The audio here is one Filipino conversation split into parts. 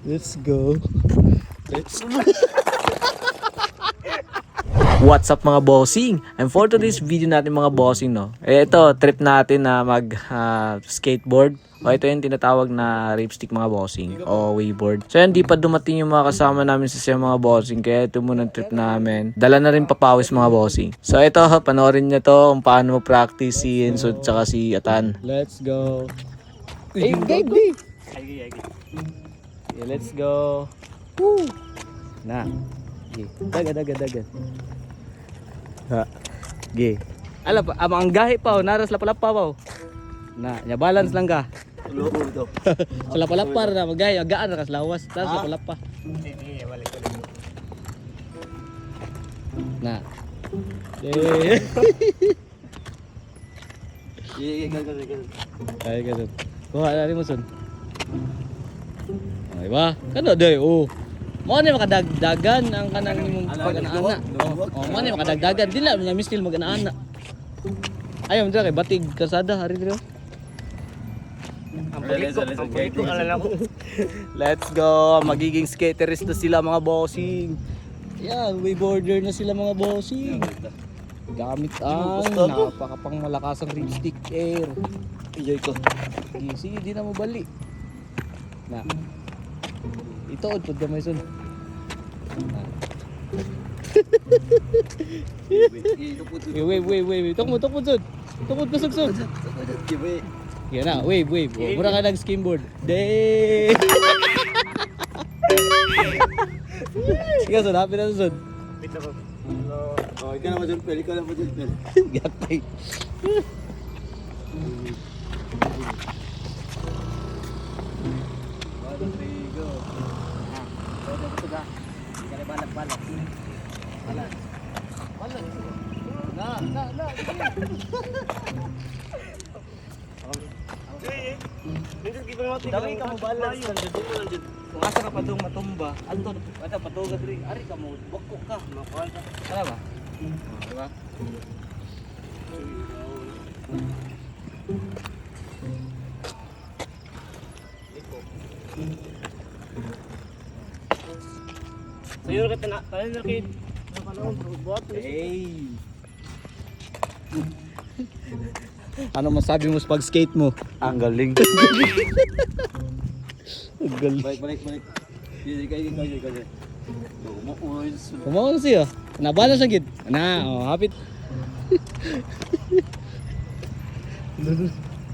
Let's go. Let's go. What's up mga bossing? And for today's video natin mga bossing, no? Ito, trip natin na mag skateboard. O ito yung tinatawag na ripstick mga bossing o wayboard. So yan, di pa dumating yung mga kasama namin sa mga bossing. Kaya ito muna trip namin. Dala na rin papawis mga bossing. So ito, panoorin nyo to kung paano practice si Enzo tsaka si Atan. Let's go. Hey, baby! Okay, let's go. Woo! Na. Daga. Ha. Ge. Ala pa, ang gahi pa, naras lapalapa pa. Na, nya balance lang ka. Luhur to. Sa lapalapa na magay, agaan ra kas lawas, tas lapalapa. Balik. Na. Ganun. Ay ganun. Kuha na rin mo son. Ay ba? Kano day oh. Mo ni makadagdagan ang kanang imong pag-ana. Oh, mo ni makadagdagan dili na mistil mag-ana. Ayaw dira kay batig kasada hari dira. Let's go. Magiging skaterist na sila mga bossing. Yeah, wayboarder na sila mga bossing. Gamit ang napakapang malakasang ripstick air. Enjoy ko. Sige, di na mo bali. Na. Ito pod gamay son. Wait. Tukod son. Tukod pasag. Yan na, wave. Mura ka ng skimboard. Day. Sige, son, happy na son. Oh, ikaw na mo dyan, Pel. Gatay. Dawai ka mo balance lang dito mo lang dito. Kung asa ka padung matumba, anto ada patuga diri, ari ka mo bako ka, makuan ka. Tara ba? Diba? Sayo ka tanan na kid. Nakalawon buhat. Hey. Ano masabi mo sa pag-skate mo? Ang galing. Ang galing. Balik. Hindi kayo. Kumaon siya. Nabala siya gid. Na, oh, hapit.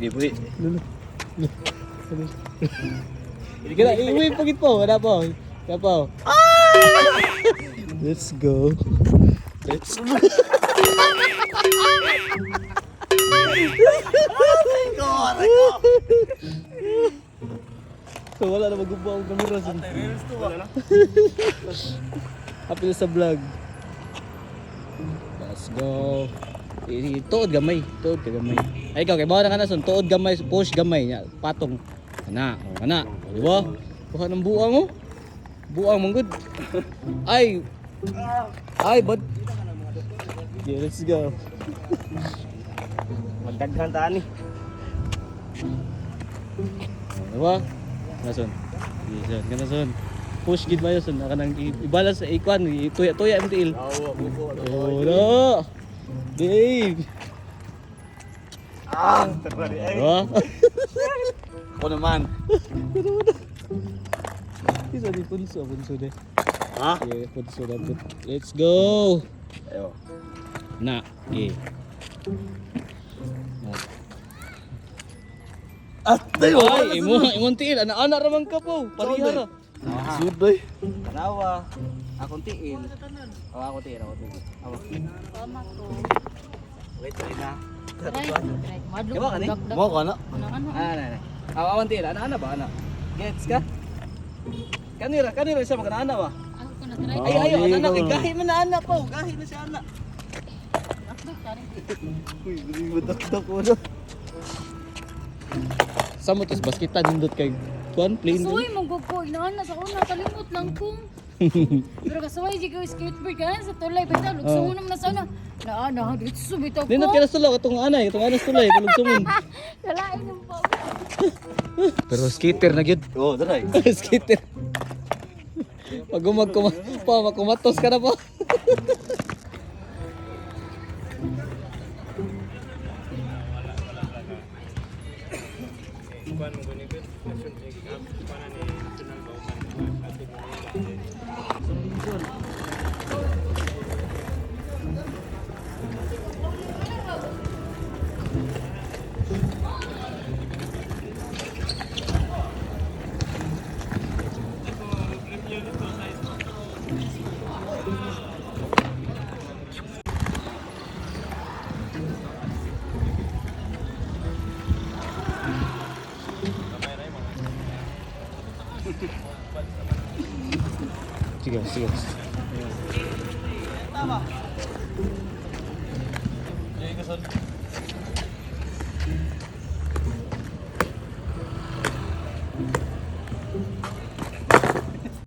Gibuhi. Hindi ka na, iwi pagit po. Wala po. Wala po. Let's go. Let's go. So wala na magbubuha ang kamera. Happy na sa vlog. Let's go. Tuod gamay. Ay ikaw, kay bawa na ka na son. Tuod gamay, push gamay. Patong. Kana. Di ba? Buka ng buang mo. Buang manggod. Ay, bad. Yeah, let's go. Magdaghan taan ni. Diba? Nason. Yes, kanason. Push gid mayo son kanang ibalas sa ikwan, ituya ang tiil. Oh, no. Dave. Terpari. Diba? Ko naman. Isa di punso de. Ha? Yeah, punso na. Let's go. Ayo. Na, okay. Ay, imong tiil, ana raman ka po. Parihara. Sudoy. Tanawa. Akong tiil. Ako tiil. Awa. Wait, try na. Diba ka ni? Mo ka na. Ana. Awan tiil, ana ba ana? Gets ka? Kanira siya magana ba? Ay, ana gahi man na ana po. Gahi na siya ana. Uy, galing madak-dak mo na. Sa mo tos basketa nindot kay kuan plain. Suy, magbubuhay na sa una, kalimot lang ko. Pero kasaway di ko skateboard ka sa tulay bitaw lugso naman na sana. Na dito bitaw ko. Dinot ka na sulok itong anay tulay tulog. Kalain yung pa. Pero skater na gyud. Oh, daray. Skater. Pag kumatos ka na po. Sige.